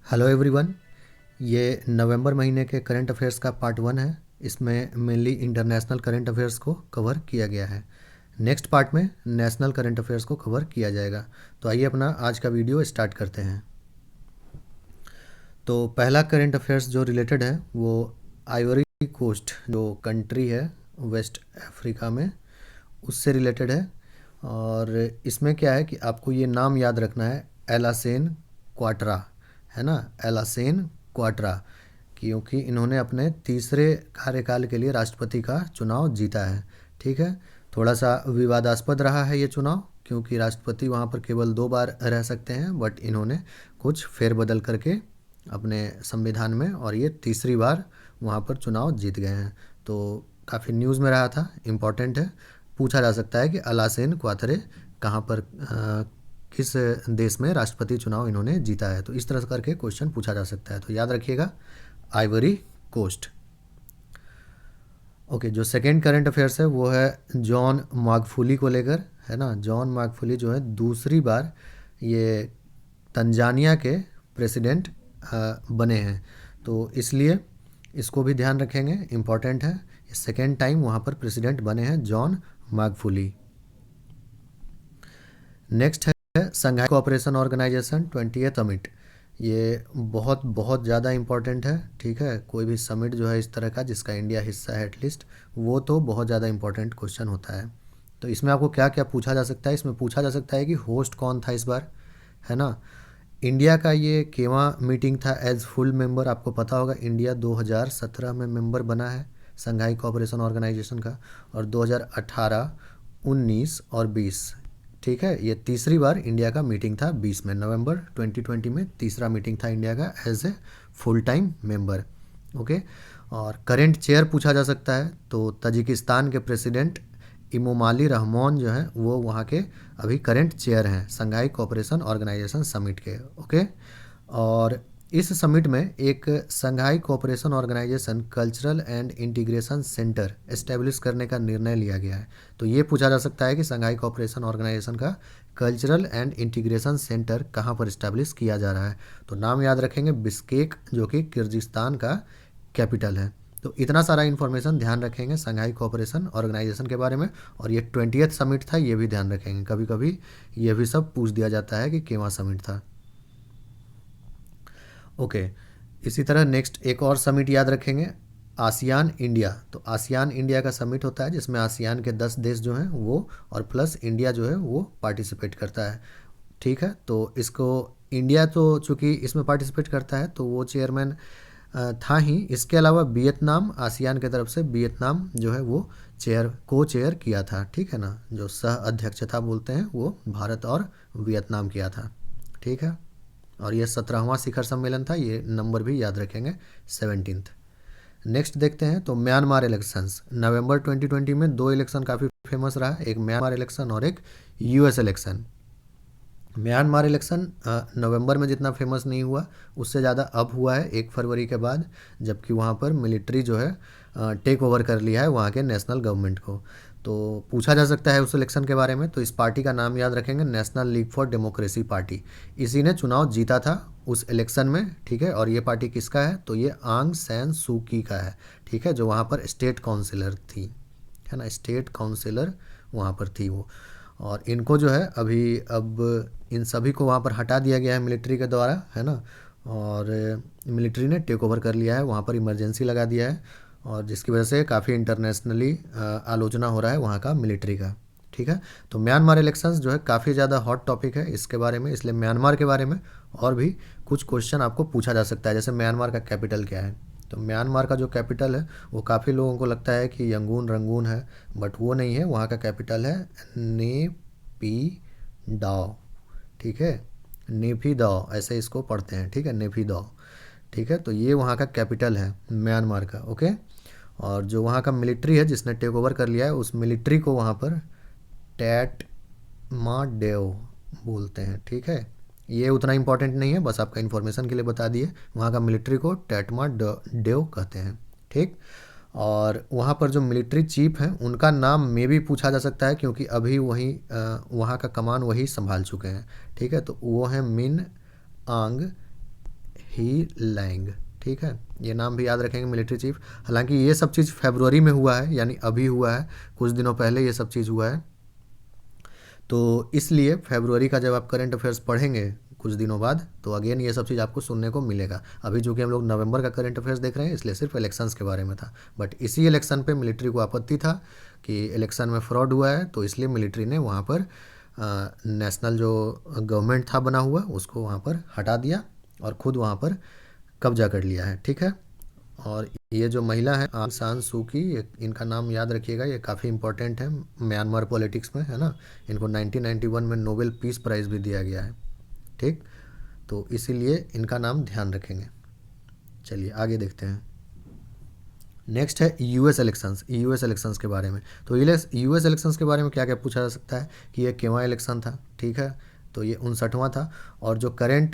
Hello everyone. ये नवंबर महीने के करंट अफेयर्स का पार्ट 1 है। इसमें मेनली इंटरनेशनल करंट अफेयर्स को कवर किया गया है। नेक्स्ट पार्ट में नेशनल करंट अफेयर्स को कवर किया जाएगा। तो आइए अपना आज का वीडियो स्टार्ट करते हैं। तो पहला करंट अफेयर्स जो रिलेटेड है वो आइवरी कोस्ट जो कंट्री है वेस्ट अफ्रीका में, उससे रिलेटेड है। और इसमें क्या है कि आपको ये नाम याद रखना है, एलासेन क्वाट्रा, है ना, एलासेन क्वाट्रा, क्योंकि इन्होंने अपने तीसरे कार्यकाल के लिए राष्ट्रपति का चुनाव जीता है। ठीक है, थोड़ा सा विवादास्पद रहा है ये चुनाव, क्योंकि राष्ट्रपति वहाँ पर केवल 2 बार रह सकते हैं, बट इन्होंने कुछ फेरबदल करके अपने संविधान में और ये तीसरी बार वहाँ पर चुनाव जीत गए हैं। तो काफ़ी न्यूज़ में रहा था, इम्पॉर्टेंट है। पूछा जा सकता है कि अलासेन क्वात्रे कहाँ पर किस देश में राष्ट्रपति चुनाव इन्होंने जीता है। तो इस तरह करके क्वेश्चन पूछा जा सकता है, तो याद रखिएगा आइवरी कोस्ट। ओके, जो सेकेंड करंट अफेयर्स है वो है जॉन मागफुली को लेकर, है ना। जॉन मागफुली जो है दूसरी बार ये तंजानिया के प्रेसिडेंट बने हैं, तो इसलिए इसको भी ध्यान रखेंगे, इम्पॉर्टेंट है। सेकेंड टाइम वहाँ पर प्रेसिडेंट बने हैं जॉन मागफुली। नेक्स्ट है संघाई कोऑपरेशन ऑर्गेनाइजेशन 20th समिट। ये बहुत बहुत ज़्यादा इम्पॉर्टेंट है। ठीक है, कोई भी समिट जो है इस तरह का जिसका इंडिया हिस्सा है एटलीस्ट, वो तो बहुत ज़्यादा इम्पॉर्टेंट क्वेश्चन होता है। तो इसमें आपको क्या क्या पूछा जा सकता है, इसमें पूछा जा सकता है कि होस्ट कौन था इस बार, है ना। इंडिया का ये केवां मीटिंग था एज फुल मेंबर, आपको पता होगा इंडिया 2017 में मेंबर बना है संघाई कोऑपरेशन ऑर्गेनाइजेशन का, और 2018, 19 और 20। ठीक है, ये तीसरी बार इंडिया का मीटिंग था 20 में, नवंबर 2020 में तीसरा मीटिंग था इंडिया का as a full time member. Okay, और करेंट चेयर पूछा जा सकता है, तो तजिकिस्तान के प्रेसिडेंट इमोमाली रहमान जो हैं वो वहाँ के अभी करेंट चेयर हैं संघाई कोऑपरेशन ऑर्गेनाइजेशन समिट के। ओके, और इस समिट में एक Shanghai cooperation organisation cultural and integration centre establish करने का निर्णय लिया गया है। तो ये पूछा जा सकता है कि संघाई कोऑपरेशन ऑर्गेनाइजेशन का कल्चरल एंड इंटीग्रेशन सेंटर कहाँ पर इस्टेब्लिश किया जा रहा है। तो नाम याद रखेंगे, बिश्केक, जो कि किर्गिस्तान का कैपिटल है। तो इतना सारा इन्फॉर्मेशन ध्यान रखेंगे संघाई कोऑपरेशन ऑर्गेनाइजेशन के बारे में। और ये 20th समिट था, ये भी ध्यान रखेंगे, कभी कभी ये भी सब पूछ दिया जाता है कि केवां समिट था। ओके, इसी तरह नेक्स्ट एक और समिट याद रखेंगे, आसियान इंडिया। तो आसियान इंडिया का समिट होता है जिसमें आसियान के 10 देश जो हैं वो और प्लस इंडिया जो है वो पार्टिसिपेट करता है। ठीक है, तो इसको इंडिया तो चूँकि इसमें पार्टिसिपेट करता है तो वो चेयरमैन था ही। इसके अलावा वियतनाम, आसियान की तरफ से वियतनाम जो है वो को चेयर किया था। ठीक है ना, जो सह अध्यक्षता बोलते हैं वो भारत और वियतनाम किया था। ठीक है, और ये 17वां शिखर सम्मेलन था, ये नंबर भी याद रखेंगे, 17th। नेक्स्ट देखते हैं, तो म्यांमार इलेक्शंस नवंबर 2020 में 2 इलेक्शन काफ़ी फेमस रहा, एक म्यांमार इलेक्शन और एक यूएस इलेक्शन। म्यांमार इलेक्शन नवंबर में जितना फेमस नहीं हुआ, उससे ज़्यादा अब हुआ है 1 फरवरी के बाद, जबकि वहाँ पर मिलिट्री जो है टेक ओवर कर लिया है वहाँ के नेशनल गवर्नमेंट को। तो पूछा जा सकता है उस इलेक्शन के बारे में, तो इस पार्टी का नाम याद रखेंगे, national league for democracy party. इसी ने चुनाव जीता था उस इलेक्शन में। ठीक है, और ये पार्टी किसका है, तो ये आंग सैन सू की का है। ठीक है, जो वहाँ पर स्टेट काउंसिलर थी, है ना, स्टेट काउंसिलर वहाँ पर थी वो। और इनको जो है अभी अब इन सभी को वहाँ पर हटा दिया गया है मिलिट्री के द्वारा, है ना। और मिलिट्री ने टेक ओवर कर लिया है वहाँ पर, इमरजेंसी लगा दिया है, और जिसकी वजह से काफ़ी इंटरनेशनली आलोचना हो रहा है वहाँ का मिलिट्री का। ठीक है, तो म्यांमार इलेक्शंस जो है काफ़ी ज़्यादा हॉट टॉपिक है इसके बारे में, इसलिए म्यांमार के बारे में और भी कुछ क्वेश्चन आपको पूछा जा सकता है। जैसे म्यांमार का कैपिटल क्या है, तो म्यांमार का जो कैपिटल है वो काफ़ी लोगों को लगता है कि यंगून रंगून है, बट वो नहीं है। वहाँ का कैपिटल है नेपी दाओ। ठीक है, नेफी दाओ ऐसे इसको पढ़ते हैं। ठीक है, नेफी दाओ। ठीक है, तो ये वहाँ का कैपिटल है म्यांमार का। ओके, और जो वहाँ का मिलिट्री है जिसने टेक ओवर कर लिया है, उस मिलिट्री को वहाँ पर टैट मा डेव बोलते हैं। ठीक है, ये उतना इम्पोर्टेंट नहीं है, बस आपका इन्फॉर्मेशन के लिए बता दिए, वहाँ का मिलिट्री को टैटमा डेव कहते हैं। ठीक, और वहाँ पर जो मिलिट्री चीफ हैं उनका नाम में भी पूछा जा सकता है, क्योंकि अभी वही वहाँ का कमान वही संभाल चुके हैं। ठीक है, तो वो हैं मिन आंग ही लैंग। ठीक है, ये नाम भी याद रखेंगे मिलिट्री चीफ। हालांकि ये सब चीज़ फरवरी में हुआ है, यानी अभी हुआ है, कुछ दिनों पहले ये सब चीज़ हुआ है। तो इसलिए फरवरी का जब आप करंट अफेयर्स पढ़ेंगे कुछ दिनों बाद, तो अगेन ये सब चीज़ आपको सुनने को मिलेगा। अभी जो कि हम लोग नवंबर का करंट अफेयर्स देख रहे हैं, इसलिए सिर्फ इलेक्शंस के बारे में था। बट इसी इलेक्शन पे मिलिट्री को आपत्ति था कि इलेक्शन में फ्रॉड हुआ है, तो इसलिए मिलिट्री ने वहाँ पर नेशनल जो गवर्नमेंट था बना हुआ, उसको वहाँ पर हटा दिया और ख़ुद वहाँ पर कब्जा कर लिया है। ठीक है, और ये जो महिला है आंग सान सू की, इनका नाम याद रखिएगा, ये काफ़ी इंपॉर्टेंट है म्यांमार पॉलिटिक्स में, है ना। इनको 1991 में नोबेल पीस प्राइज़ भी दिया गया है। ठीक, तो इसीलिए इनका नाम ध्यान रखेंगे। चलिए आगे देखते हैं। नेक्स्ट है यूएस इलेक्शंस। यूएस इलेक्शंस के बारे में, तो यूएस इलेक्शंस के बारे में क्या क्या पूछा जा सकता है कि ये केवां इलेक्शन था। ठीक है, तो ये 59वां था। और जो करेंट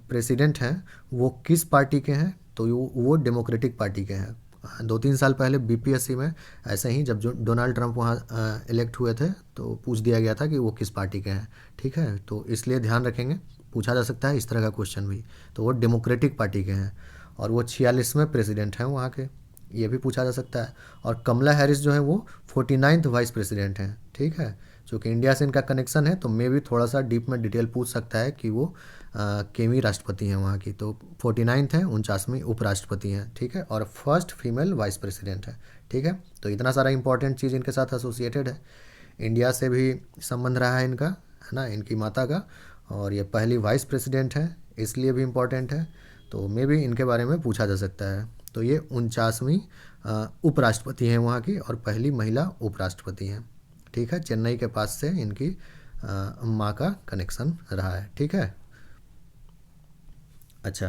प्रेसिडेंट हैं वो किस पार्टी के हैं, तो वो डेमोक्रेटिक पार्टी के हैं। 2-3 साल पहले बीपीएससी में ऐसे ही जब जो डोनाल्ड ट्रंप वहाँ इलेक्ट हुए थे, तो पूछ दिया गया था कि वो किस पार्टी के हैं। ठीक है, तो इसलिए ध्यान रखेंगे, पूछा जा सकता है इस तरह का क्वेश्चन भी। तो वो डेमोक्रेटिक पार्टी के हैं और वो 46वें प्रेसिडेंट हैं वहाँ के, ये भी पूछा जा सकता है। और कमला हैरिस जो है वो 49th वाइस प्रेसिडेंट हैं। ठीक है, चूँकि इंडिया से इनका कनेक्शन है, तो मे भी थोड़ा सा डीप में डिटेल पूछ सकता है कि वो केवीं राष्ट्रपति हैं वहाँ की। तो 49th हैं, 49वीं उपराष्ट्रपति हैं। ठीक है, और फर्स्ट फीमेल वाइस प्रेसिडेंट है। ठीक है, तो इतना सारा इंपॉर्टेंट चीज़ इनके साथ एसोसिएटेड है। इंडिया से भी संबंध रहा है इनका, है ना, इनकी माता का। और ये पहली वाइस प्रेसिडेंट हैं, इसलिए भी इम्पॉर्टेंट है। तो मे भी इनके बारे में पूछा जा सकता है। तो ये 49वीं उपराष्ट्रपति हैं वहाँ की और पहली महिला उपराष्ट्रपति हैं। ठीक है, चेन्नई के पास से इनकी माँ का कनेक्शन रहा है। ठीक है, अच्छा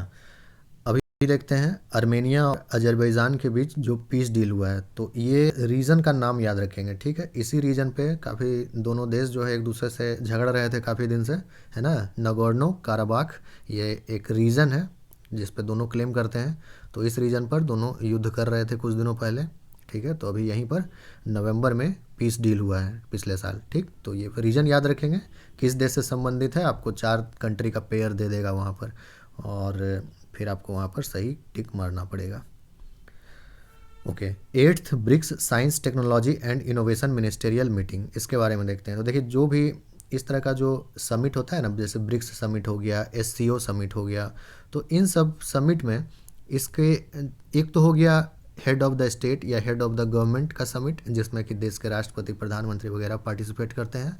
अभी देखते हैं अर्मेनिया और अजरबैजान के बीच जो पीस डील हुआ है, तो ये रीजन का नाम याद रखेंगे। ठीक है, इसी रीजन पे काफ़ी दोनों देश जो है एक दूसरे से झगड़ रहे थे काफ़ी दिन से, है ना। नगोर्नो काराबाख ये एक रीजन है जिस पे दोनों क्लेम करते हैं। तो इस रीजन पर दोनों युद्ध कर रहे थे कुछ दिनों पहले। ठीक है, तो अभी यहीं पर नवंबर में पीस डील हुआ है पिछले साल। ठीक, तो ये रीजन याद रखेंगे, किस देश से संबंधित है, आपको 4 कंट्री का पेयर दे देगा वहाँ पर, और फिर आपको वहाँ पर सही टिक मारना पड़ेगा। Okay, 8th BRICS science technology and innovation ministerial meeting, इसके बारे में देखते हैं। तो देखिए, जो भी इस तरह का जो समिट होता है ना, जैसे ब्रिक्स समिट हो गया, एससीओ समिट हो गया, तो इन सब समिट में इसके एक तो हो गया हेड ऑफ द स्टेट या हेड ऑफ द गवर्नमेंट का समिट, जिसमें कि देश के राष्ट्रपति, प्रधानमंत्री वगैरह पार्टिसिपेट करते हैं।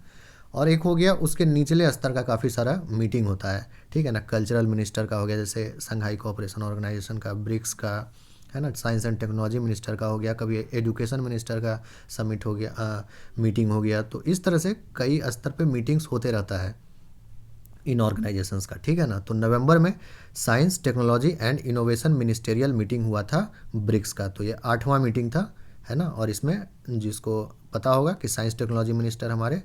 और एक हो गया उसके निचले स्तर का काफ़ी सारा मीटिंग होता है। ठीक है ना, कल्चरल मिनिस्टर का हो गया, जैसे संघाई कोऑपरेशन ऑर्गेनाइजेशन का, ब्रिक्स का, है ना, साइंस एंड टेक्नोलॉजी मिनिस्टर का हो गया, कभी एजुकेशन मिनिस्टर का समिट हो गया, मीटिंग हो गया। तो इस तरह से कई स्तर पे मीटिंग्स होते रहता है इन ऑर्गेनाइजेशंस का। ठीक है ना, तो नवंबर में science technology and innovation ministerial meeting हुआ था ब्रिक्स का, तो ये 8वां मीटिंग था, है ना। और इसमें जिसको पता होगा कि साइंस टेक्नोलॉजी मिनिस्टर हमारे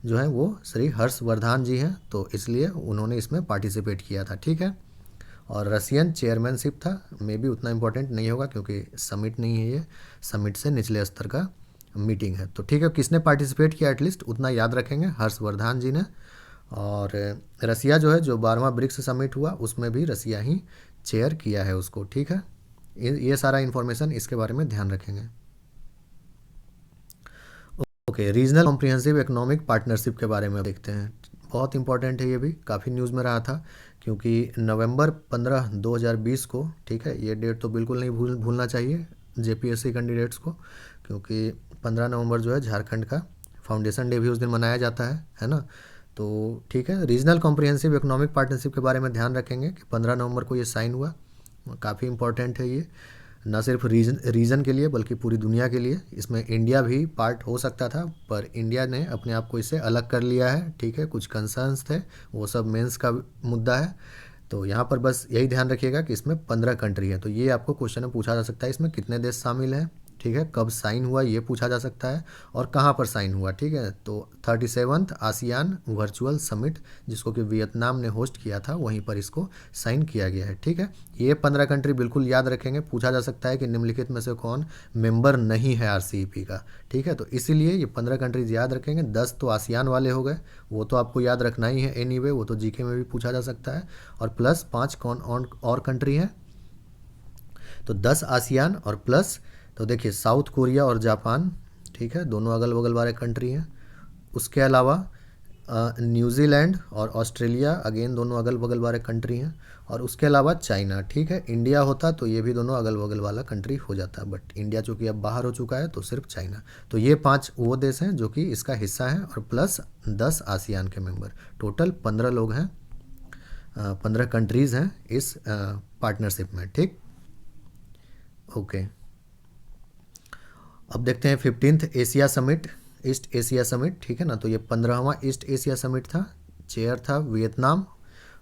जो हैं वो श्री हर्षवर्धन जी हैं, तो इसलिए उन्होंने इसमें पार्टिसिपेट किया था। ठीक है, और रशियन चेयरमैनशिप था, मे भी उतना इम्पोर्टेंट नहीं होगा क्योंकि समिट नहीं है, ये समिट से निचले स्तर का मीटिंग है। तो ठीक है, किसने पार्टिसिपेट किया एटलीस्ट उतना याद रखेंगे, हर्षवर्धन जी ने। और रसिया जो है, जो 12वां ब्रिक्स समिट हुआ उसमें भी रसिया ही चेयर किया है उसको। ठीक है, ये सारा इन्फॉर्मेशन इसके बारे में ध्यान रखेंगे। Okay, regional comprehensive economic partnership के बारे में देखते हैं। बहुत इंपॉर्टेंट है, ये भी काफ़ी न्यूज़ में रहा था क्योंकि नवंबर 15, 2020 को, ठीक है, ये डेट तो बिल्कुल नहीं भूलना चाहिए जेपीएससी कैंडिडेट्स को, क्योंकि 15 नवंबर जो है झारखंड का फाउंडेशन डे भी उस दिन मनाया जाता है ना। तो ठीक है, रीजनल कॉम्प्रिहेंसिव इकोनॉमिक पार्टनरशिप के बारे में ध्यान रखेंगे कि 15 नवंबर को ये साइन हुआ। काफ़ी इंपॉर्टेंट है ये, न सिर्फ रीजन के लिए बल्कि पूरी दुनिया के लिए। इसमें इंडिया भी पार्ट हो सकता था, पर इंडिया ने अपने आप को इससे अलग कर लिया है। ठीक है, कुछ कंसर्न्स थे, वो सब मेंस का मुद्दा है। तो यहाँ पर बस यही ध्यान रखिएगा कि इसमें 15 कंट्री है। तो ये आपको क्वेश्चन में पूछा जा सकता है, इसमें कितने देश शामिल हैं। ठीक है, कब साइन हुआ ये पूछा जा सकता है, और कहाँ पर साइन हुआ, ठीक है। तो 37th आसियान वर्चुअल समिट, जिसको कि वियतनाम ने होस्ट किया था, वहीं पर इसको साइन किया गया है, ठीक है। ये 15 कंट्री बिल्कुल याद रखेंगे। पूछा जा सकता है कि निम्नलिखित में से कौन मेंबर नहीं है RCEP का, ठीक है। तो इसीलिए ये 15 कंट्रीज याद रखेंगे। 10 तो आसियान वाले हो गए, वो तो आपको याद रखना ही है एनीवे, वो तो जीके में भी पूछा जा सकता है। और प्लस 5 कौन और कंट्री हैं, तो 10 आसियान और प्लस, तो देखिए साउथ कोरिया और जापान, ठीक है, दोनों अगल बगल वाले कंट्री हैं। उसके अलावा न्यूजीलैंड और ऑस्ट्रेलिया, अगेन दोनों अगल बगल वाले कंट्री हैं। और उसके अलावा चाइना, ठीक है। इंडिया होता तो ये भी दोनों अगल बगल वाला कंट्री हो जाता, बट इंडिया चूँकि अब बाहर हो चुका है तो सिर्फ चाइना। तो ये 5 वो देश हैं जो कि इसका हिस्सा हैं, और प्लस 10 आसियान के मेंबर, टोटल 15 लोग हैं, 15 कंट्रीज़ हैं इस पार्टनरशिप में, ठीक। ओके, अब देखते हैं 15th Asia summit, east Asia summit, ठीक है ना। तो ये 15वां ईस्ट एशिया समिट था, चेयर था वियतनाम।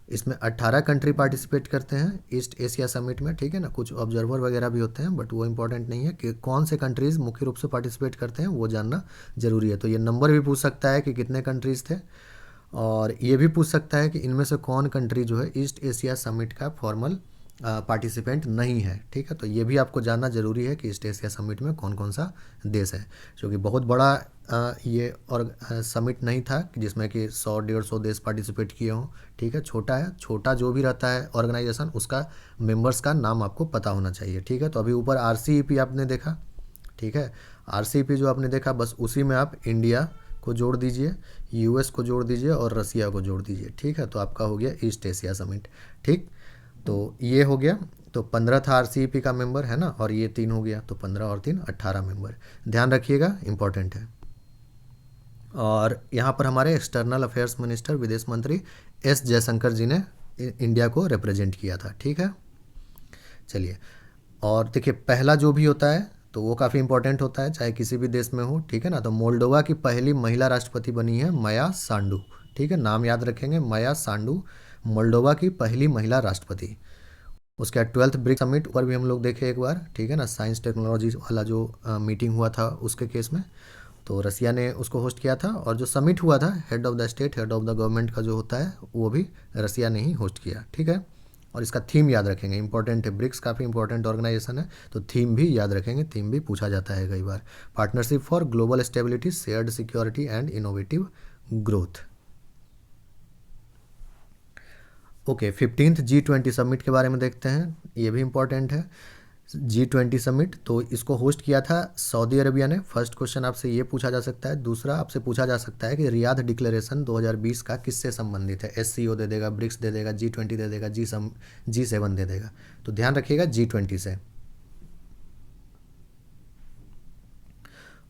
इसमें 18 कंट्री पार्टिसिपेट करते हैं ईस्ट एशिया समिट में, ठीक है ना। कुछ ऑब्जर्वर वगैरह भी होते हैं, बट वो इंपॉर्टेंट नहीं है कि कौन से कंट्रीज़ मुख्य रूप से पार्टिसिपेट करते हैं, वो जानना ज़रूरी है। तो ये नंबर भी पूछ सकता है कि कितने कंट्रीज़ थे, और ये भी पूछ सकता है कि इनमें से कौन कंट्री जो है ईस्ट एशिया समिट का फॉर्मल पार्टिसिपेंट नहीं है, ठीक है। तो ये भी आपको जानना ज़रूरी है कि ईस्ट एशिया समिट में कौन कौन सा देश है, क्योंकि बहुत बड़ा ये और समिट नहीं था कि जिसमें कि 100-150 देश पार्टिसिपेट किए हों, ठीक है। छोटा है, छोटा जो भी रहता है ऑर्गेनाइजेशन, उसका मेंबर्स का नाम आपको पता होना चाहिए, ठीक है। तो अभी ऊपर RCEP आपने देखा, ठीक है। RCEP जो आपने देखा, बस उसी में आप इंडिया को जोड़ दीजिए, US को जोड़ दीजिए और रसिया को जोड़ दीजिए, ठीक है। तो आपका हो गया ईस्ट एशिया समिट, ठीक। तो ये हो गया, तो 15 था RCEP का मेंबर, है ना, और ये 3 हो गया, तो 15 और 3 18 मेंबर, ध्यान रखिएगा, इंपॉर्टेंट है। और यहाँ पर हमारे एक्सटर्नल अफेयर्स मिनिस्टर, विदेश मंत्री S जयशंकर जी ने इंडिया को रिप्रेजेंट किया था, ठीक है। चलिए, और देखिए पहला जो भी होता है तो वो काफ़ी इंपॉर्टेंट होता है, चाहे किसी भी देश में हो, ठीक है ना। तो मोल्डोवा की पहली महिला राष्ट्रपति बनी है माया सांडू, ठीक है, नाम याद रखेंगे, माया सांडू, मोल्डोवा की पहली महिला राष्ट्रपति। उसके बाद 12th ब्रिक्स समिट पर भी हम लोग देखे एक बार, ठीक है ना, साइंस टेक्नोलॉजी वाला जो मीटिंग हुआ था उसके केस में, तो रसिया ने उसको होस्ट किया था। और जो समिट हुआ था head of the state, head of the government का जो होता है, वो भी रसिया ने ही होस्ट किया, ठीक है। और इसका थीम याद रखेंगे, इंपॉर्टेंट है, ब्रिक्स काफ़ी इंपॉर्टेंट ऑर्गेनाइजेशन है, तो थीम भी याद रखेंगे, थीम भी पूछा जाता है कई बार। Partnership for global stability, shared security and innovative growth. Okay, 15th G20 summit के बारे में देखते हैं, ये भी इम्पॉर्टेंट है। G20 समिट, तो इसको होस्ट किया था सऊदी अरबिया ने। फर्स्ट क्वेश्चन आपसे ये पूछा जा सकता है। दूसरा आपसे पूछा जा सकता है कि रियाद डिक्लेरेशन 2020 का किससे संबंधित है। SCO दे देगा, ब्रिक्स दे देगा, G20 दे देगा, G7 दे देगा। तो ध्यान रखिएगा G20 से।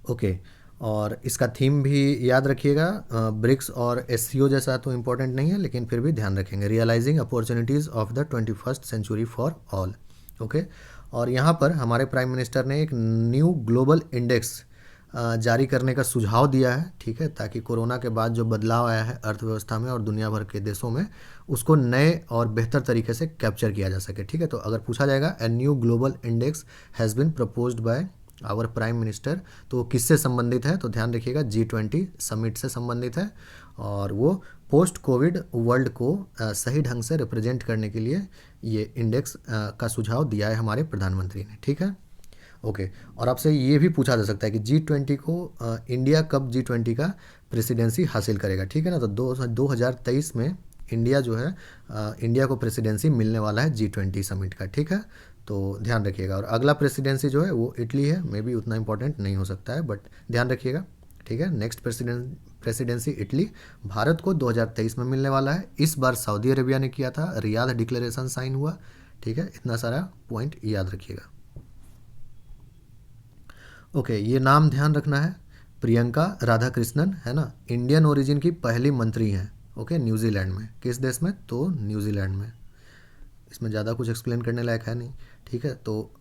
ओके, और इसका थीम भी याद रखिएगा, ब्रिक्स और SCO जैसा तो इम्पोर्टेंट नहीं है, लेकिन फिर भी ध्यान रखेंगे, realising opportunities of the 21st century for all. Okay, और यहाँ पर हमारे प्राइम मिनिस्टर ने एक न्यू ग्लोबल इंडेक्स जारी करने का सुझाव दिया है, ठीक है, ताकि कोरोना के बाद जो बदलाव आया है अर्थव्यवस्था में और दुनिया भर के देशों में, उसको नए और बेहतर तरीके से कैप्चर किया जा सके, ठीक है। तो अगर पूछा जाएगा a new global index has been proposed by our prime minister, तो वो किससे संबंधित है, तो ध्यान रखिएगा G20 समिट से संबंधित है। और वो पोस्ट कोविड वर्ल्ड को सही ढंग से रिप्रेजेंट करने के लिए ये इंडेक्स का सुझाव दिया है हमारे प्रधानमंत्री ने, ठीक है। ओके, और आपसे ये भी पूछा जा सकता है कि G20 को इंडिया कब G20 का प्रेसिडेंसी हासिल करेगा, ठीक है ना। तो 2023 में इंडिया जो है, इंडिया को प्रेसिडेंसी मिलने वाला है G20 समिट का, ठीक है। तो ध्यान रखिएगा। और अगला प्रेसिडेंसी जो है वो इटली है, मे बी उतना इंपॉर्टेंट नहीं हो सकता है, बट ध्यान रखिएगा, ठीक है। नेक्स्ट प्रेसिडेंसी इटली, भारत को 2023 में मिलने वाला है। इस बार सऊदी अरेबिया ने किया था, रियाद डिक्लेरेशन साइन हुआ, ठीक है। इतना सारा पॉइंट याद रखिएगा। ओके, ये नाम ध्यान रखना है, प्रियंका राधाकृष्णन, है ना, इंडियन ओरिजिन की पहली मंत्री हैं, ओके, न्यूजीलैंड में। किस देश में, तो न्यूजीलैंड में। इसमें ज़्यादा कुछ एक्सप्लेन करने लायक है नहीं, ठीक है। तो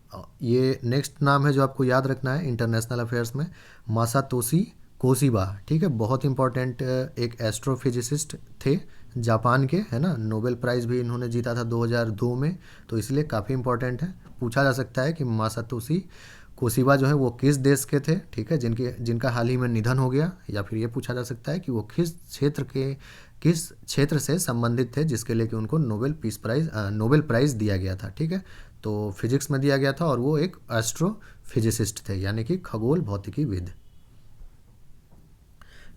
ये नेक्स्ट नाम है जो आपको याद रखना है इंटरनेशनल अफेयर्स में, मासातोशी कोशिबा, ठीक है। बहुत इंपॉर्टेंट एक एस्ट्रोफिजिसिस्ट थे जापान के, है ना, नोबेल प्राइज़ भी इन्होंने जीता था 2002 में, तो इसलिए काफ़ी इंपॉर्टेंट है। पूछा जा सकता है कि मासातोशी कोशिबा जो है वो किस देश के थे, ठीक है, जिनका हाल ही में निधन हो गया, या फिर ये पूछा जा सकता है कि वो किस क्षेत्र से संबंधित थे जिसके लिए कि उनको नोबेल प्राइज़ दिया गया था, ठीक है। तो फिजिक्स में दिया गया था और वो एक एस्ट्रोफिजिसिस्ट थे, यानी कि खगोल भौतिकीविद।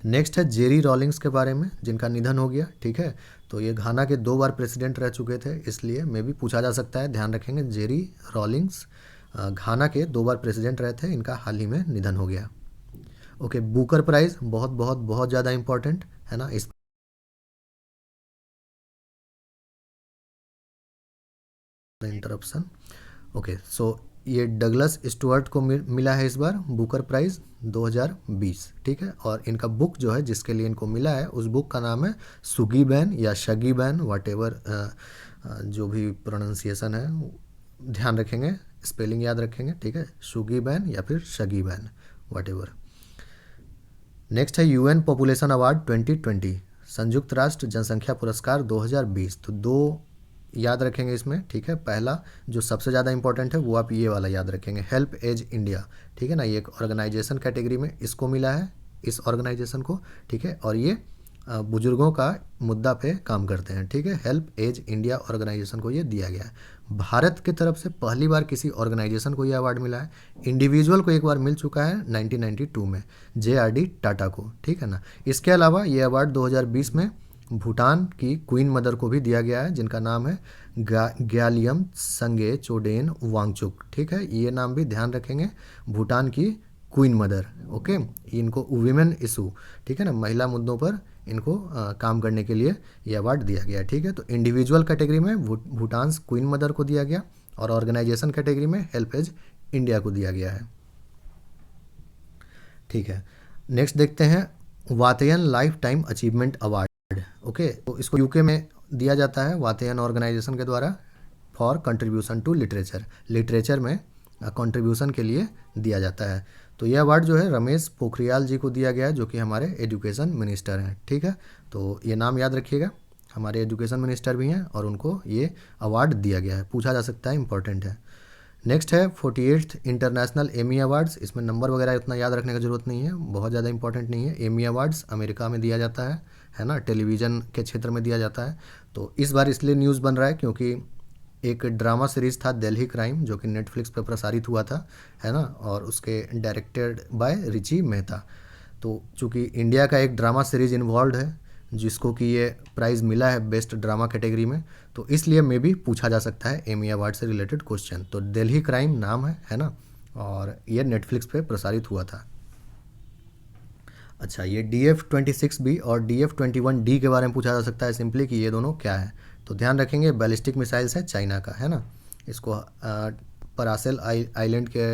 नेक्स्ट है जेरी रॉलिंग्स के बारे में, जिनका निधन हो गया, ठीक है। तो ये घाना के 2 बार प्रेसिडेंट रह चुके थे, इसलिए मे भी पूछा जा सकता है, ध्यान रखेंगे। जेरी रॉलिंग्स घाना के 2 बार प्रेसिडेंट रहे थे, इनका हाल ही में निधन हो गया। ओके, बुकर प्राइज़ बहुत बहुत बहुत ज़्यादा इंपॉर्टेंट है ना, इस इंटरप्शन। ओके, सो ये डगलस स्टुअर्ट को मिला है इस बार बुकर प्राइज़ 2020, ठीक है। और इनका बुक जो है जिसके लिए इनको मिला है, उस बुक का नाम है सुगी बैन या शगी बैन, वाट एवर जो भी प्रोनाउंसिएशन है, ध्यान रखेंगे, स्पेलिंग याद रखेंगे, ठीक है। सुगी बैन या फिर शगी बैन, वाट एवर। नेक्स्ट है यूएन पॉपुलेशन अवार्ड 2020, संयुक्त राष्ट्र जनसंख्या पुरस्कार 2020। तो 2 याद रखेंगे इसमें, ठीक है। पहला जो सबसे ज़्यादा इंपॉर्टेंट है वो आप ये वाला याद रखेंगे, हेल्प एज इंडिया, ठीक है ना। ये एक ऑर्गेनाइजेशन कैटेगरी में इसको मिला है, इस ऑर्गेनाइजेशन को, ठीक है। और ये बुजुर्गों का मुद्दा पे काम करते हैं, ठीक है। हेल्प एज इंडिया ऑर्गेनाइजेशन को ये दिया गया है। भारत की तरफ से पहली बार किसी ऑर्गेनाइजेशन को ये अवार्ड मिला है। इंडिविजुअल को एक बार मिल चुका है 1992 में, JRD टाटा को, ठीक है ना। इसके अलावा ये अवार्ड 2020 में भूटान की क्वीन मदर को भी दिया गया है, जिनका नाम है ग्यालियम संगे चोडेन वांगचुक, ठीक है। ये नाम भी ध्यान रखेंगे, भूटान की क्वीन मदर, ओके। इनको वीमेन इशू, ठीक है ना, महिला मुद्दों पर इनको काम करने के लिए ये अवार्ड दिया गया है, ठीक है। तो इंडिविजुअल कैटेगरी में भूटान क्वीन मदर को दिया गया, और ऑर्गेनाइजेशन कैटेगरी में हेल्प एज इंडिया को दिया गया है, ठीक है। नेक्स्ट देखते हैं Vatayan lifetime achievement award, okay. तो इसको यूके में दिया जाता है वातयन ऑर्गेनाइजेशन के द्वारा फॉर कंट्रीब्यूशन टू लिटरेचर में कंट्रीब्यूशन के लिए दिया जाता है। तो ये अवार्ड जो है रमेश पोखरियाल जी को दिया गया है, जो कि हमारे एजुकेशन मिनिस्टर हैं, ठीक है। तो ये नाम याद रखिएगा, हमारे एजुकेशन मिनिस्टर भी हैं और उनको ये अवार्ड दिया गया है, पूछा जा सकता है, इंपॉर्टेंट है। नेक्स्ट है 48th इंटरनेशनल एमी अवार्ड्स। इसमें नंबर वगैरह इतना याद रखने की ज़रूरत नहीं है, बहुत ज़्यादा इंपॉर्टेंट नहीं है। एमी अवार्ड्स अमेरिका में दिया जाता है ना, टेलीविज़न के क्षेत्र में दिया जाता है। तो इस बार इसलिए न्यूज़ बन रहा है क्योंकि एक ड्रामा सीरीज़ था दिल्ली क्राइम, जो कि नेटफ्लिक्स पर प्रसारित हुआ था, है ना, और उसके डायरेक्टेड बाय रिची मेहता। तो चूँकि इंडिया का एक ड्रामा सीरीज़ इन्वॉल्व है जिसको कि ये प्राइज़ मिला है बेस्ट ड्रामा कैटेगरी में, तो इसलिए मे भी पूछा जा सकता है एमी अवार्ड से रिलेटेड क्वेश्चन। तो दिल्ली क्राइम नाम है ना, और ये नेटफ्लिक्स पे प्रसारित हुआ था। अच्छा, ये DF-26B और DF-21D के बारे में पूछा जा सकता है सिंपली कि ये दोनों क्या है। तो ध्यान रखेंगे, बैलिस्टिक मिसाइल्स है चाइना का, है ना। इसको परासेल आइलैंड के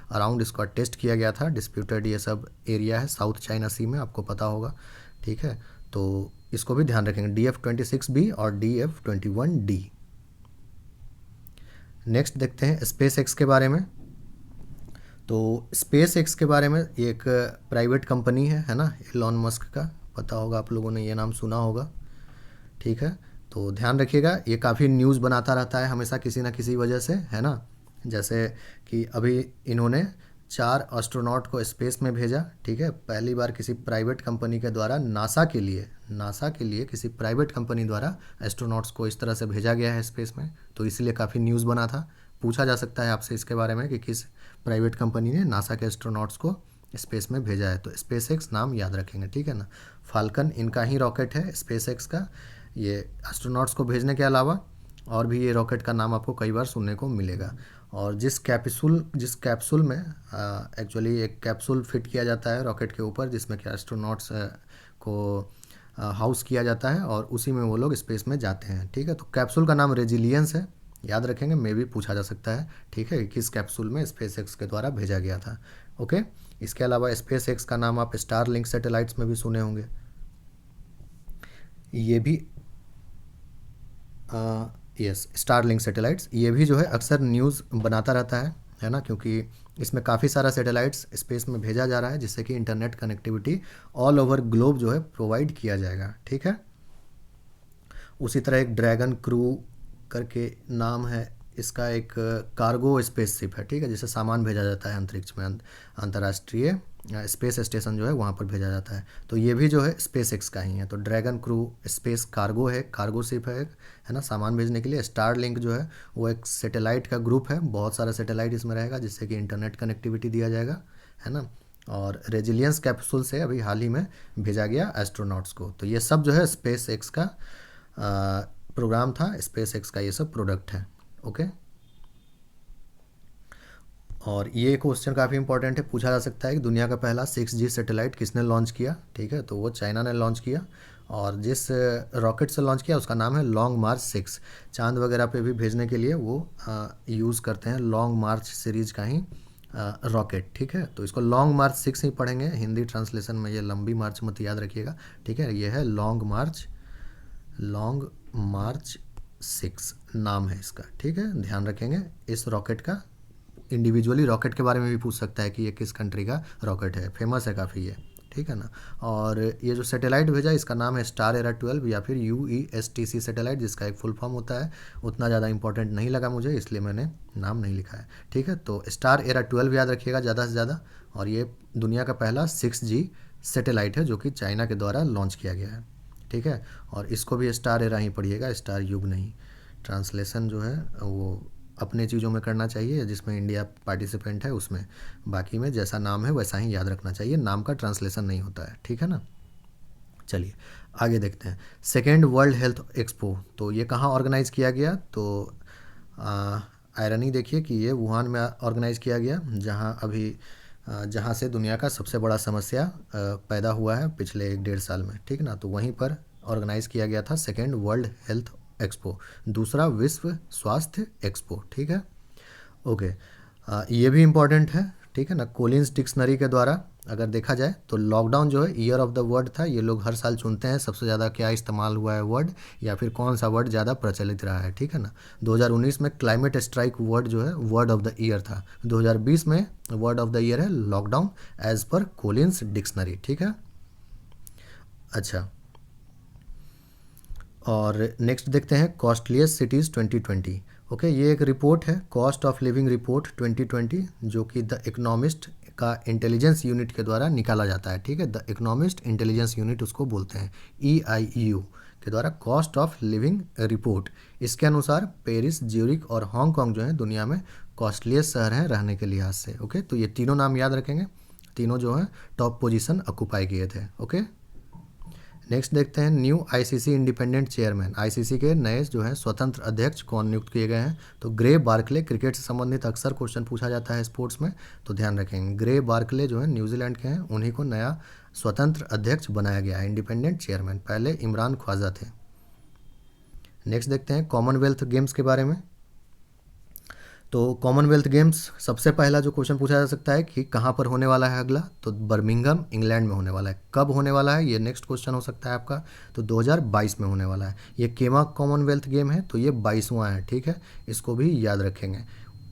अराउंड इसका टेस्ट किया गया था, डिस्प्यूटेड ये सब एरिया है साउथ चाइना सी में, आपको पता होगा, ठीक है। तो इसको भी ध्यान रखेंगे, DF-26B और DF-21D। नेक्स्ट देखते हैं स्पेस एक्स के बारे में। तो स्पेस एक्स के बारे में ये एक प्राइवेट कंपनी है ना, एलॉन मस्क का, पता होगा आप लोगों ने ये नाम सुना होगा, ठीक है। तो ध्यान रखिएगा, ये काफ़ी न्यूज़ बनाता रहता है हमेशा किसी ना किसी वजह से, है ना। जैसे कि अभी इन्होंने 4 एस्ट्रोनॉट को स्पेस में भेजा, ठीक है। पहली बार किसी प्राइवेट कंपनी के द्वारा नासा के लिए किसी प्राइवेट कंपनी द्वारा एस्ट्रोनॉट्स को इस तरह से भेजा गया है स्पेस में, तो इसलिए काफ़ी न्यूज़ बना था। पूछा जा सकता है आपसे इसके बारे में कि किस प्राइवेट कंपनी ने नासा के एस्ट्रोनॉट्स को स्पेस में भेजा है। तो स्पेस एक्स नाम याद रखेंगे, ठीक है ना। फाल्कन इनका ही रॉकेट है स्पेस एक्स का। ये एस्ट्रोनॉट्स को भेजने के अलावा और भी ये रॉकेट का नाम आपको कई बार सुनने को मिलेगा। और जिस कैप्सूल में एक्चुअली एक कैप्सूल फिट किया जाता है रॉकेट के ऊपर, जिसमें कि एस्ट्रोनॉट्स को हाउस किया जाता है और उसी में वो लोग स्पेस में जाते हैं, ठीक है। तो कैप्सूल का नाम रेजिलियंस है, याद रखेंगे, मे भी पूछा जा सकता है, ठीक है, किस कैप्सूल में स्पेस एक्स के द्वारा भेजा गया था, ओके। इसके अलावा स्पेस एक्स का नाम आप स्टार लिंक सैटेलाइट्स में भी सुने होंगे। ये भी यस, स्टार लिंक सैटेलाइट्स, ये भी जो है अक्सर न्यूज़ बनाता रहता है ना, क्योंकि इसमें काफ़ी सारा सैटेलाइट्स स्पेस में भेजा जा रहा है, जिससे कि internet connectivity all over globe जो है प्रोवाइड किया जाएगा, ठीक है। उसी तरह एक ड्रैगन क्रू करके नाम है इसका एक कार्गो स्पेसशिप है, ठीक है, जिससे सामान भेजा जाता है अंतरिक्ष में, अंतर्राष्ट्रीय स्पेस स्टेशन जो है वहाँ पर भेजा जाता है। तो ये भी जो है स्पेस एक्स का ही है। तो ड्रैगन क्रू स्पेस कार्गो है, कार्गो शिप है ना, सामान भेजने के लिए। स्टार लिंक जो है वो एक सैटेलाइट का ग्रुप है, बहुत सारा सैटेलाइट इसमें रहेगा जिससे कि इंटरनेट कनेक्टिविटी दिया जाएगा, है ना। और रेजिलियंस कैप्सूल से अभी हाल ही में भेजा गया एस्ट्रोनॉट्स को। तो ये सब जो है स्पेस एक्स का प्रोग्राम था, स्पेस एक्स का ये सब प्रोडक्ट है। ओके, और ये क्वेश्चन काफ़ी इंपॉर्टेंट है, पूछा जा सकता है कि दुनिया का पहला 6G सैटेलाइट किसने लॉन्च किया, ठीक है। तो वो चाइना ने लॉन्च किया, और जिस रॉकेट से लॉन्च किया उसका नाम है लॉन्ग मार्च 6। चांद वगैरह पे भी भेजने के लिए वो यूज़ करते हैं लॉन्ग मार्च सीरीज का ही रॉकेट, ठीक है। तो इसको लॉन्ग मार्च 6 ही पढ़ेंगे, हिंदी ट्रांसलेशन में ये लंबी मार्च मत याद रखिएगा, ठीक है। ये है लॉन्ग मार्च 6 नाम है इसका, ठीक है, ध्यान रखेंगे इस रॉकेट का। इंडिविजुअली रॉकेट के बारे में भी पूछ सकता है कि ये किस कंट्री का रॉकेट है, फेमस है काफ़ी ये, ठीक है ना। और ये जो सैटेलाइट भेजा इसका नाम है स्टार एरा 12 या फिर UESTC सैटेलाइट, जिसका एक फुल फॉर्म होता है। उतना ज़्यादा इंपॉर्टेंट नहीं लगा मुझे, इसलिए मैंने नाम नहीं लिखा है, ठीक है। तो स्टार एरा 12 याद रखिएगा ज़्यादा से ज़्यादा। और ये दुनिया का पहला 6G सैटेलाइट है जो कि चाइना के द्वारा लॉन्च किया गया है, ठीक है। और इसको भी स्टार एरा ही पढ़िएगा, स्टार युग नहीं। ट्रांसलेशन जो है वो अपने चीज़ों में करना चाहिए जिसमें इंडिया पार्टिसिपेंट है उसमें, बाकी में जैसा नाम है वैसा ही याद रखना चाहिए, नाम का ट्रांसलेशन नहीं होता है, ठीक है ना। चलिए आगे देखते हैं। सेकेंड वर्ल्ड हेल्थ एक्सपो, तो ये कहाँ ऑर्गेनाइज़ किया गया, तो आयरनी देखिए कि ये वुहान में ऑर्गेनाइज़ किया गया, जहाँ से दुनिया का सबसे बड़ा समस्या पैदा हुआ है पिछले 1-1.5 साल में, ठीक ना। तो वहीं पर ऑर्गेनाइज़ किया गया था सेकेंड वर्ल्ड हेल्थ एक्सपो, दूसरा विश्व स्वास्थ्य एक्सपो, ठीक है। ओके, ये भी इम्पॉर्टेंट है, ठीक है ना। कोलिंस डिक्शनरी के द्वारा अगर देखा जाए तो लॉकडाउन जो है ईयर ऑफ द वर्ड था। ये लोग हर साल चुनते हैं सबसे ज़्यादा क्या इस्तेमाल हुआ है वर्ड, या फिर कौन सा वर्ड ज़्यादा प्रचलित रहा है, ठीक है ना। 2019 में क्लाइमेट स्ट्राइक वर्ड जो है वर्ड ऑफ द ईयर था। 2020 में वर्ड ऑफ द ईयर है लॉकडाउन एज पर कोलिंस डिक्शनरी, ठीक है। अच्छा, और नेक्स्ट देखते हैं कॉस्टलीस्ट सिटीज़ 2020। ओके, ये एक रिपोर्ट है, कॉस्ट ऑफ लिविंग रिपोर्ट 2020, जो कि द इकोनॉमिस्ट का इंटेलिजेंस यूनिट के द्वारा निकाला जाता है, ठीक है। द इकोनॉमिस्ट इंटेलिजेंस यूनिट उसको बोलते हैं, EIU के द्वारा कॉस्ट ऑफ लिविंग रिपोर्ट। इसके अनुसार पेरिस, ज्यूरिक और हांगकांग जो है दुनिया में कॉस्टलीस्ट शहर हैं रहने के लिहाज से। ओके, तो ये तीनों नाम याद रखेंगे, तीनों जो है टॉप पोजीशन ऑक्यूपाई किए थे। ओके, नेक्स्ट देखते हैं new ICC independent chairman. ICC के नए जो है स्वतंत्र अध्यक्ष कौन नियुक्त किए गए हैं, तो ग्रे बार्कले। क्रिकेट से संबंधित अक्सर क्वेश्चन पूछा जाता है स्पोर्ट्स में, तो ध्यान रखेंगे ग्रे बार्कले जो है न्यूजीलैंड के हैं, उन्हीं को नया स्वतंत्र अध्यक्ष बनाया गया है, इंडिपेंडेंट चेयरमैन। पहले इमरान ख्वाजा थे। नेक्स्ट देखते हैं कॉमनवेल्थ गेम्स के बारे में। तो कॉमनवेल्थ गेम्स सबसे पहला जो क्वेश्चन पूछा जा सकता है कि कहाँ पर होने वाला है अगला, तो बर्मिंघम इंग्लैंड में होने वाला है। कब होने वाला है ये नेक्स्ट क्वेश्चन हो सकता है आपका, तो 2022 में होने वाला है। ये केमा कॉमनवेल्थ गेम है, तो ये 22वां है, ठीक है, इसको भी याद रखेंगे।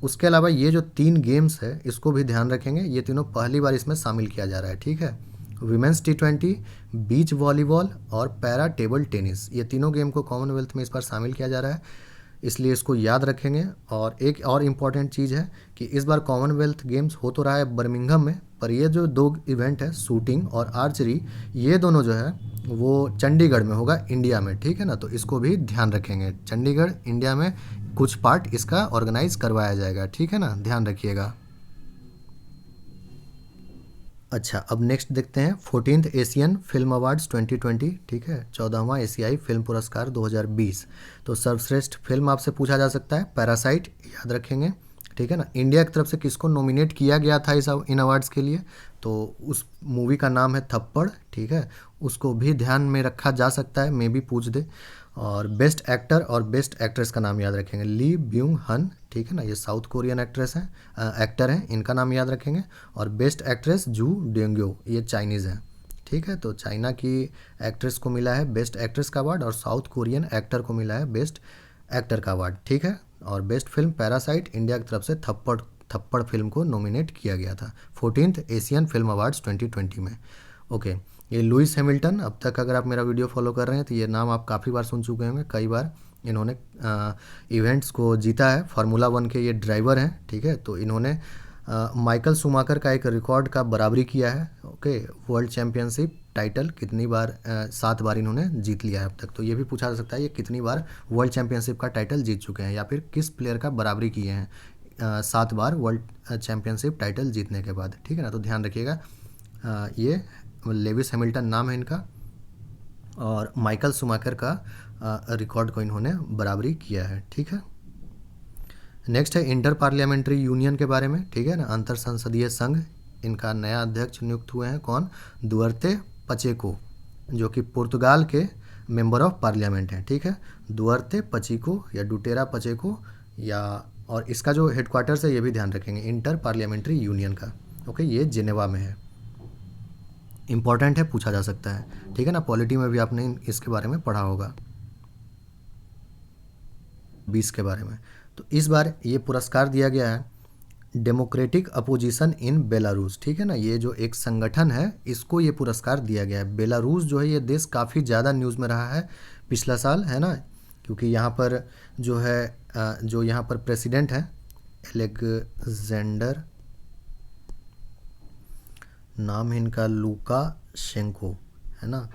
उसके अलावा ये जो 3 गेम्स है इसको भी ध्यान रखेंगे, ये तीनों पहली बार इसमें शामिल किया जा रहा है, ठीक है। विमेंस T20, बीच वॉलीबॉल और पैरा टेबल टेनिस, ये तीनों गेम को कॉमनवेल्थ में इस बार शामिल किया जा रहा है, इसलिए इसको याद रखेंगे। और एक और इम्पॉर्टेंट चीज़ है कि इस बार कॉमनवेल्थ गेम्स हो तो रहा है बर्मिंघम में, पर ये जो 2 इवेंट है शूटिंग और आर्चरी, ये दोनों जो है वो चंडीगढ़ में होगा, इंडिया में, ठीक है ना। तो इसको भी ध्यान रखेंगे, चंडीगढ़ इंडिया में कुछ पार्ट इसका ऑर्गेनाइज करवाया जाएगा, ठीक है ना, ध्यान रखिएगा। अच्छा, अब नेक्स्ट देखते हैं 14th एशियन फिल्म अवार्ड्स 2020, ठीक है, 14वां एशियाई फिल्म पुरस्कार 2020। तो सर्वश्रेष्ठ फिल्म आपसे पूछा जा सकता है पैरासाइट, याद रखेंगे, ठीक है ना। इंडिया की तरफ से किसको नॉमिनेट किया गया था इन अवार्ड्स के लिए, तो उस मूवी का नाम है थप्पड़, ठीक है, उसको भी ध्यान में रखा जा सकता है, मे भी पूछ दे। और बेस्ट एक्टर और बेस्ट एक्ट्रेस का नाम याद रखेंगे, ली ब्यूंग हन, ठीक है ना, ये साउथ कोरियन एक्ट्रेस हैं, एक्टर हैं, इनका नाम याद रखेंगे। और बेस्ट एक्ट्रेस जू डेंग्यो, ये चाइनीज़ हैं, ठीक है। तो चाइना की एक्ट्रेस को मिला है बेस्ट एक्ट्रेस का अवार्ड, और साउथ कोरियन एक्टर को मिला है बेस्ट एक्टर का अवार्ड, ठीक है। और बेस्ट फिल्म पैरासाइट, इंडिया की तरफ से थप्पड़ फिल्म को नॉमिनेट किया गया था 14th एशियन फिल्म अवार्ड्स 2020 में। ओके, ये लुइस हैमिल्टन, अब तक अगर आप मेरा वीडियो फॉलो कर रहे हैं तो ये नाम आप काफ़ी बार सुन चुके होंगे, कई बार इन्होंने इवेंट्स को जीता है, फार्मूला वन के ये ड्राइवर हैं, ठीक है। तो इन्होंने माइकल शूमाकर का एक रिकॉर्ड का बराबरी किया है, ओके। वर्ल्ड चैम्पियनशिप टाइटल कितनी बार 7 बार इन्होंने जीत लिया है अब तक। तो ये भी पूछा जा सकता है ये कितनी बार वर्ल्ड चैम्पियनशिप का टाइटल जीत चुके हैं, या फिर किस प्लेयर का बराबरी किए हैं 7 बार वर्ल्ड चैम्पियनशिप टाइटल जीतने के बाद, ठीक है ना। तो ध्यान रखिएगा ये लेविस हैमिल्टन नाम है इनका, और माइकल शूमाकर का रिकॉर्ड को इन्होंने बराबरी किया है, ठीक है। नेक्स्ट है इंटर पार्लियामेंट्री यूनियन के बारे में, ठीक है ना। अंतर संसदीय संघ, इनका नया अध्यक्ष नियुक्त हुए हैं कौन, दुअर्ते पचेको, जो कि पुर्तगाल के मेंबर ऑफ पार्लियामेंट हैं, ठीक है। दुअर्ते पचेको या डुटेरा पचेको, या और इसका जो हेडक्वार्टर्स है ये भी ध्यान रखेंगे, इंटर पार्लियामेंट्री यूनियन का, ओके। ये जिनेवा में है, इंपॉर्टेंट है, पूछा जा सकता है, ठीक है ना। पॉलिटी में भी आपने इसके बारे में पढ़ा होगा 20 के बारे में। तो इस बार ये पुरस्कार दिया गया है डेमोक्रेटिक अपोजिशन इन बेलारूस, ठीक है ना। ये जो एक संगठन है इसको ये पुरस्कार दिया गया है। बेलारूस जो है ये देश काफ़ी ज़्यादा न्यूज़ में रहा है पिछला साल, है ना, क्योंकि यहाँ पर जो है जो यहाँ पर प्रेसिडेंट हैं एलेक्जेंडर, नाम है इनका लुकाशेंको, है ना।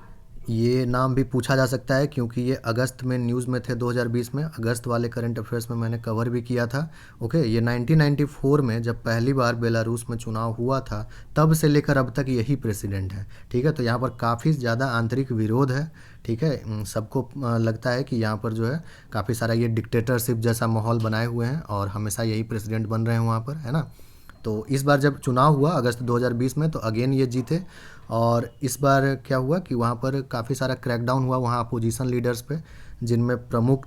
ये नाम भी पूछा जा सकता है क्योंकि ये अगस्त में न्यूज़ में थे 2020 में, अगस्त वाले करंट अफेयर्स में मैंने कवर भी किया था, ओके। ये 1994 में जब पहली बार बेलारूस में चुनाव हुआ था तब से लेकर अब तक यही प्रेसिडेंट है, ठीक है। तो यहाँ पर काफ़ी ज़्यादा आंतरिक विरोध है, ठीक है। सबको लगता है कि यहाँ पर जो है काफ़ी सारा ये डिक्टेटरशिप जैसा माहौल बनाए हुए हैं और हमेशा यही प्रेसिडेंट बन रहे हैं वहाँ पर, है ना। तो इस बार जब चुनाव हुआ अगस्त 2020 में तो अगेन ये जीते, और इस बार क्या हुआ कि वहाँ पर काफ़ी सारा क्रैकडाउन हुआ वहाँ अपोजिशन लीडर्स पे, जिनमें प्रमुख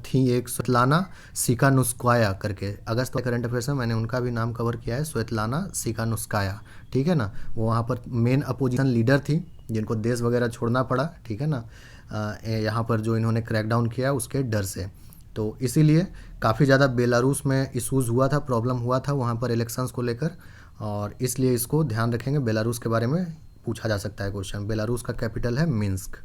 थी एक स्वेतलाना सिकानुस्काया करके। अगस्त के करंट अफेयर्स में मैंने उनका भी नाम कवर किया है, स्वेतलाना सिकानुस्काया, ठीक है ना। वो वहाँ पर मेन अपोजिशन लीडर थी जिनको देश वगैरह छोड़ना पड़ा, ठीक है ना, यहाँ पर जो इन्होंने क्रैकडाउन किया उसके डर से। तो इसीलिए काफ़ी ज़्यादा बेलारूस में इशूज़ हुआ था, प्रॉब्लम हुआ था वहाँ पर इलेक्शंस को लेकर, और इसलिए इसको ध्यान रखेंगे। बेलारूस के बारे में पूछा जा सकता है क्वेश्चन। बेलारूस का कैपिटल है मिन्स्क,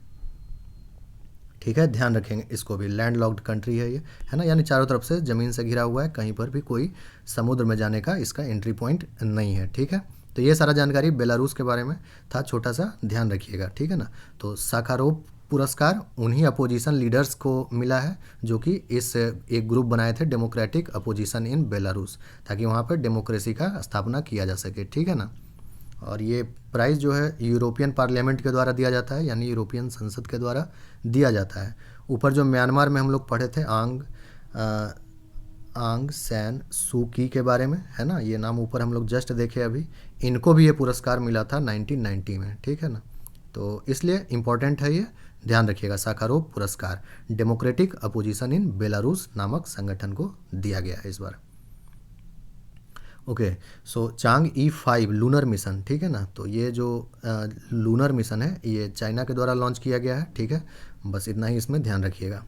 ठीक है, ध्यान रखेंगे इसको भी। लैंड लॉक्ड कंट्री है ये, है ना, यानी चारों तरफ से ज़मीन से घिरा हुआ है, कहीं पर भी कोई समुद्र में जाने का इसका एंट्री पॉइंट नहीं है, ठीक है। तो ये सारा जानकारी बेलारूस के बारे में था, छोटा सा ध्यान रखिएगा, ठीक है ना। तो साखारोव पुरस्कार उन्हीं अपोजिशन लीडर्स को मिला है जो कि इस एक ग्रुप बनाए थे डेमोक्रेटिक अपोजिशन इन बेलारूस, ताकि वहाँ पर डेमोक्रेसी का स्थापना किया जा सके, ठीक है ना। और ये प्राइज़ जो है यूरोपियन पार्लियामेंट के द्वारा दिया जाता है, यानी यूरोपियन संसद के द्वारा दिया जाता है। ऊपर जो म्यांमार में हम लोग पढ़े थे आंग सैन सू की के बारे में, है ना, ये नाम ऊपर हम लोग जस्ट देखे अभी, इनको भी ये पुरस्कार मिला था 1990 में, ठीक है ना। तो इसलिए इम्पॉर्टेंट है, ये ध्यान रखिएगा। साखारोव पुरस्कार डेमोक्रेटिक अपोजिशन इन बेलारूस नामक संगठन को दिया गया है इस बार, ओके। सो चांग E5 लूनर मिशन, ठीक है ना। तो ये जो लूनर मिशन है ये चाइना के द्वारा लॉन्च किया गया है, ठीक है, बस इतना ही इसमें ध्यान रखिएगा।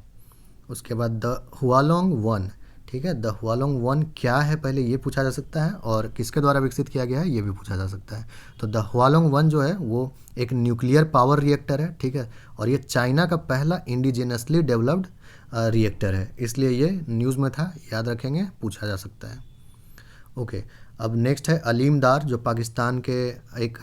उसके बाद द हुआलोंग 1, ठीक है, द हुआलोंग 1 क्या है पहले ये पूछा जा सकता है, और किसके द्वारा विकसित किया गया है ये भी पूछा जा सकता है। तो द हुआलोंग 1 जो है वो एक न्यूक्लियर पावर रिएक्टर है, ठीक है, और ये चाइना का पहला इंडिजिनसली डेवलप्ड रिएक्टर है, इसलिए ये न्यूज़ में था, याद रखेंगे, पूछा जा सकता है, ओके। अब नेक्स्ट है अलीम डार, जो पाकिस्तान के एक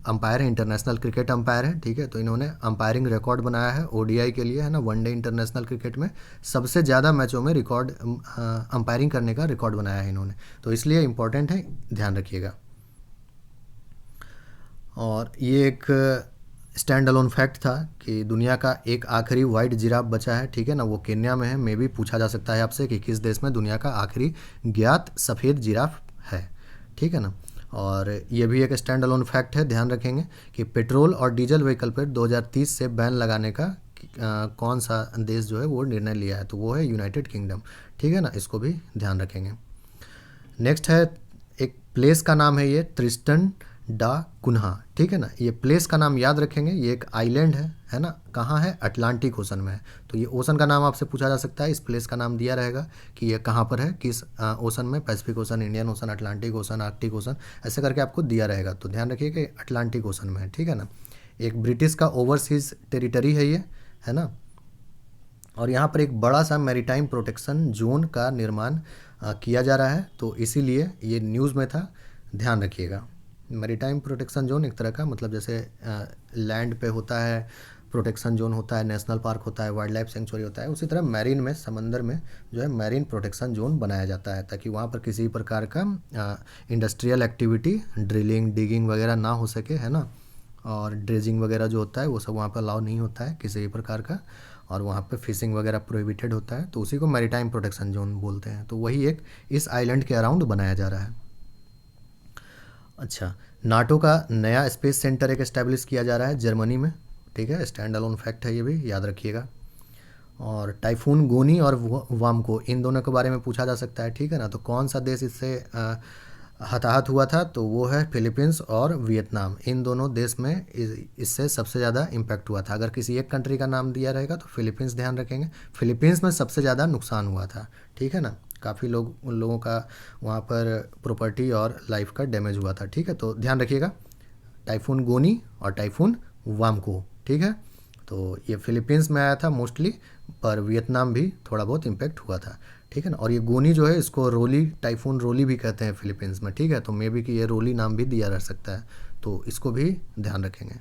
अंपायर है, इंटरनेशनल क्रिकेट अंपायर है, ठीक है। तो इन्होंने अंपायरिंग रिकॉर्ड बनाया है ओडीआई के लिए, है ना, वनडे इंटरनेशनल क्रिकेट में सबसे ज़्यादा मैचों में रिकॉर्ड अंपायरिंग करने का रिकॉर्ड बनाया है इन्होंने, तो इसलिए इम्पोर्टेंट है, ध्यान रखिएगा। और ये एक स्टैंड अलोन फैक्ट था कि दुनिया का एक आखिरी वाइट जिराफ बचा है, ठीक है ना, वो केन्या में है। मे भी पूछा जा सकता है आपसे कि किस देश में दुनिया का आखिरी ज्ञात सफ़ेद जिराफ है, ठीक है ना। और ये भी एक स्टैंड अलोन फैक्ट है, ध्यान रखेंगे कि पेट्रोल और डीजल व्हीकल पर 2030 से बैन लगाने का कौन सा देश जो है वो निर्णय लिया है, तो वो है यूनाइटेड किंगडम, ठीक है ना, इसको भी ध्यान रखेंगे। नेक्स्ट है एक प्लेस का नाम है ये त्रिस्टन डा कुन्हा, ठीक है ना। ये प्लेस का नाम याद रखेंगे, ये एक आइलैंड है ना, कहाँ है, अटलांटिक ओशन में है। तो ये ओशन का नाम आपसे पूछा जा सकता है, इस प्लेस का नाम दिया रहेगा कि ये कहाँ पर है, किस ओशन में, Pacific ocean, Indian ocean, Atlantic ocean, Arctic ocean, ऐसे करके आपको दिया रहेगा। तो ध्यान रखिए कि अटलांटिक ओशन में है, ठीक है ना। एक ब्रिटिश का ओवरसीज टेरिटरी है ये, है ना, और यहाँ पर एक बड़ा सा मैरीटाइम प्रोटेक्शन जोन का निर्माण किया जा रहा है, तो इसीलिए ये न्यूज़ में था, ध्यान रखिएगा। मैरीटाइम प्रोटेक्शन जोन एक तरह का मतलब जैसे लैंड पे होता है प्रोटेक्शन जोन होता है, नेशनल पार्क होता है, वाइल्ड लाइफ सेंचुरी होता है, उसी तरह मैरीन में, समंदर में जो है मैरीन प्रोटेक्शन जोन बनाया जाता है, ताकि वहाँ पर किसी प्रकार का इंडस्ट्रियल एक्टिविटी, ड्रिलिंग, डिगिंग वगैरह ना हो सके, है ना। और ड्रेजिंग वगैरह जो होता है वो सब वहाँ पर अलाउ नहीं होता है किसी भी प्रकार का, और वहाँ पे फिशिंग वगैरह प्रोहिबिटेड होता है, तो उसी को मैरीटाइम प्रोटेक्शन जोन बोलते हैं। तो वही एक इस आइलैंड के अराउंड बनाया जा रहा है। अच्छा, नाटो का नया स्पेस सेंटर एक एस्टैब्लिश किया जा रहा है जर्मनी में, ठीक है, स्टैंड अलोन फैक्ट है, ये भी याद रखिएगा। और टाइफून गोनी और वामको, इन दोनों के बारे में पूछा जा सकता है, ठीक है ना। तो कौन सा देश इससे हताहत हुआ था, तो वो है फिलीपींस और वियतनाम। इन दोनों देश में इससे सबसे ज़्यादा इम्पैक्ट हुआ था। अगर किसी एक कंट्री का नाम दिया रहेगा तो फिलीपींस ध्यान रखेंगे, फिलीपींस में सबसे ज़्यादा नुकसान हुआ था, ठीक है ना। काफ़ी उन लोगों का वहाँ पर प्रॉपर्टी और लाइफ का डैमेज हुआ था, ठीक है, तो ध्यान रखिएगा। टाइफून गोनी और टाइफून वामको, ठीक है। तो ये फिलीपींस में आया था मोस्टली, पर वियतनाम भी थोड़ा बहुत इम्पेक्ट हुआ था, ठीक है ना। और ये गोनी जो है इसको रोली, टाइफून रोली भी कहते हैं फिलीपींस में, ठीक है, तो मे बी कि ये रोली नाम भी दिया जा सकता है, तो इसको भी ध्यान रखेंगे।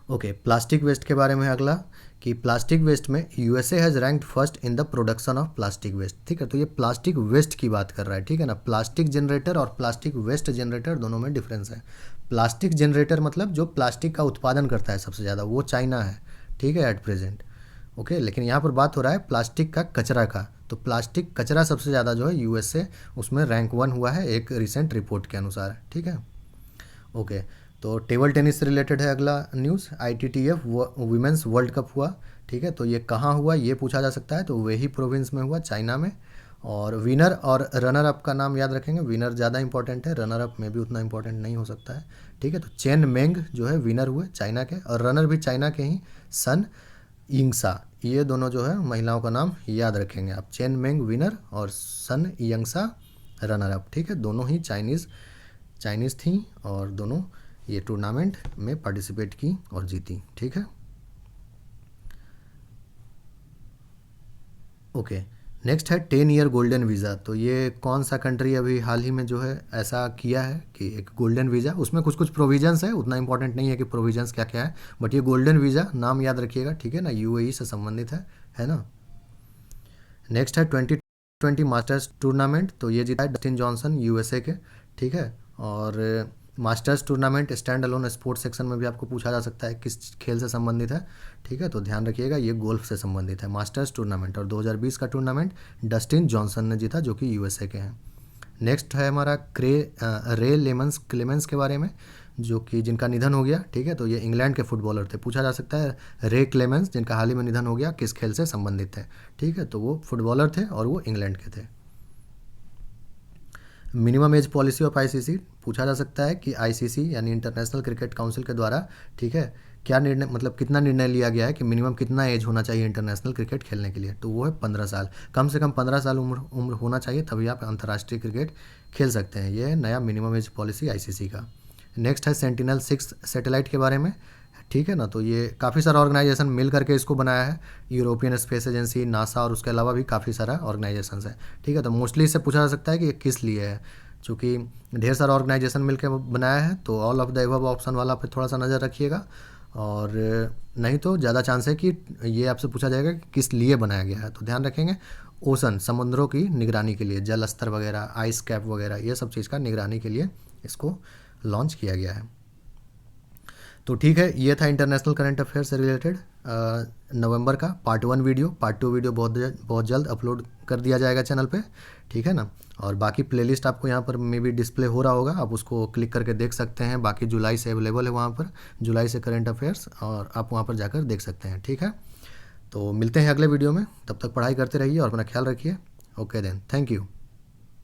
ओके, प्लास्टिक वेस्ट के बारे में अगला, कि प्लास्टिक वेस्ट में USA has ranked first in the production of plastic waste, ठीक है। तो ये प्लास्टिक वेस्ट की बात कर रहा है, ठीक है ना। प्लास्टिक जनरेटर और प्लास्टिक वेस्ट जनरेटर दोनों में डिफरेंस है। प्लास्टिक जनरेटर मतलब जो प्लास्टिक का उत्पादन करता है सबसे ज़्यादा, वो चाइना है, ठीक है, एट प्रेजेंट। ओके, लेकिन यहाँ पर बात हो रहा है प्लास्टिक का कचरा का, तो प्लास्टिक कचरा सबसे ज़्यादा जो है यूएसए, उसमें रैंक 1 हुआ है एक रिसेंट रिपोर्ट के अनुसार, ठीक है। ओके, तो टेबल टेनिस से रिलेटेड है अगला news. ITTF women's world cup हुआ, ठीक है, तो ये कहाँ हुआ ये पूछा जा सकता है, तो वही प्रोविंस में हुआ, चाइना में। और विनर और रनर अप का नाम याद रखेंगे, विनर ज़्यादा इंपॉर्टेंट है, रनर अप में भी उतना इंपॉर्टेंट नहीं हो सकता है, ठीक है। तो चेन मेंग जो है विनर हुए चाइना के, और रनर भी चाइना के ही, सन यिंगसा, ये दोनों जो है महिलाओं का नाम याद रखेंगे आप, चेन मेंग विनर और सन यंगसा रनर अप, ठीक है। दोनों ही चाइनीज़ थी और दोनों ये टूर्नामेंट में पार्टिसिपेट की और जीती, ठीक है। ओके, नेक्स्ट है 10 ईयर गोल्डन वीज़ा। तो ये कौन सा कंट्री अभी हाल ही में जो है ऐसा किया है कि एक गोल्डन वीज़ा, उसमें कुछ कुछ प्रोविजंस है, उतना इंपॉर्टेंट नहीं है कि प्रोविजंस क्या क्या है, बट ये गोल्डन वीज़ा नाम याद रखिएगा, ठीक है ना, UAE से संबंधित है ना। नेक्स्ट है 2020 मास्टर्स टूर्नामेंट, तो ये जीता है डस्टिन जॉनसन USA के, ठीक है। और masters tournament stand alone sports section में भी आपको पूछा जा सकता है किस खेल से संबंधित है, ठीक है, तो ध्यान रखिएगा ये गोल्फ से संबंधित है मास्टर्स टूर्नामेंट। और 2020 का टूर्नामेंट डस्टिन जॉनसन ने जीता, जो कि USA के हैं। नेक्स्ट है हमारा रे क्लेमेंस के बारे में, जो कि जिनका निधन हो गया, ठीक है, तो ये इंग्लैंड के फुटबॉलर थे। पूछा जा सकता है रे क्लेमेंस जिनका हाल ही में निधन हो गया किस खेल से संबंधित थे, ठीक है, तो वो फुटबॉलर थे और वो इंग्लैंड के थे। Minimum age policy of ICC, पूछा जा सकता है कि ICC यानी इंटरनेशनल क्रिकेट काउंसिल के द्वारा, ठीक है, क्या निर्णय, मतलब कितना निर्णय लिया गया है कि मिनिमम कितना एज होना चाहिए इंटरनेशनल क्रिकेट खेलने के लिए, तो वो है 15 साल, कम से कम 15 साल उम्र होना चाहिए, तभी आप अंतर्राष्ट्रीय क्रिकेट खेल सकते हैं। ये है नया मिनिमम एज पॉलिसी ICC का। नेक्स्ट है सेंटिनल-6 सैटेलाइट के बारे में, ठीक है ना, तो ये काफ़ी सारा ऑर्गेनाइजेशन मिल करके इसको बनाया है, यूरोपियन स्पेस एजेंसी, नासा, और उसके अलावा भी काफ़ी सारा ऑर्गेनाइजेशन है, ठीक है। तो मोस्टली इससे पूछा जा सकता है कि ये किस लिए है, चूँकि ढेर सारा ऑर्गेनाइजेशन मिलकर बनाया है, तो all of the above option वाला पे थोड़ा सा नज़र रखिएगा, और नहीं तो ज़्यादा चांस है कि ये आपसे पूछा जाएगा कि किस लिए बनाया गया है, तो ध्यान रखेंगे ओशन, समुद्रों की निगरानी के लिए, जल स्तर वगैरह, आइस कैप वगैरह, ये सब चीज़ का निगरानी के लिए इसको लॉन्च किया गया है। तो ठीक है, ये था इंटरनेशनल करंट अफेयर से रिलेटेड नवंबर का पार्ट 1 वीडियो। पार्ट 2 वीडियो बहुत जल्द अपलोड कर दिया जाएगा चैनल पे, ठीक है ना। और बाकी प्लेलिस्ट आपको यहाँ पर मे बी डिस्प्ले हो रहा होगा, आप उसको क्लिक करके देख सकते हैं। बाकी जुलाई से अवेलेबल है वहाँ पर, जुलाई से करंट अफेयर्स, और आप वहाँ पर जाकर देख सकते हैं, ठीक है। तो मिलते हैं अगले वीडियो में, तब तक पढ़ाई करते रहिए और अपना ख्याल रखिए। Okay then, thank you.